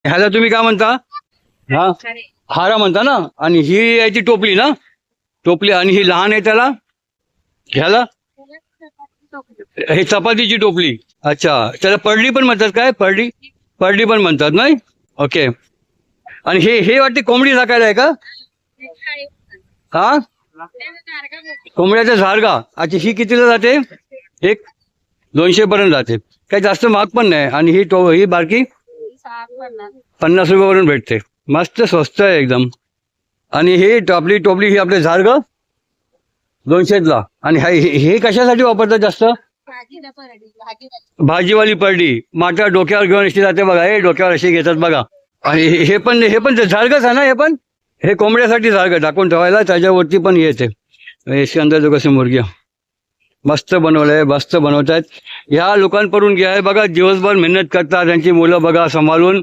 ह्याला तुम्ही काय म्हणता? हा, हारा म्हणता ना. आणि ही याची टोपली ना, टोपली. आणि ही लहान आहे त्याला, ह्याला हे चपातीची टोपली. अच्छा, त्याला पडली पण म्हणतात काय? पडली, पडली पण म्हणतात नाही. ओके. आणि हे हे वाटते कोंबडी झाकायला आहे का? हा, कोंबड्याचा झाडगा. अच्छा, ही कितीला जाते? एक 200 पर्यंत जाते. काही जास्त महाग पण नाही. आणि ही बारकी 50 रुपयावरून भेटते. मस्त स्वस्त आहे एकदम. आणि ही टोपली टोपली ही आपले झाडग 200ला. आणि हे कशासाठी वापरतात जास्त? भाजीवाली परडी. माटा डोक्यावर घेऊन अशी जाते बघा, हे डोक्यावर अशी घेतात बघा. आणि हे पण झाडगच आहे ना. हे पण हे कोंबड्यासाठी झाडग टाकून ठेवायला, त्याच्यावरती पण येते. इसके अंदर जो कसे मुर्गिया मस्त बनवलंय, मस्त बनवतात. ह्या लोकांकडून घ्या बघा, दिवसभर मेहनत करतात. त्यांची मुलं बघा सांभाळून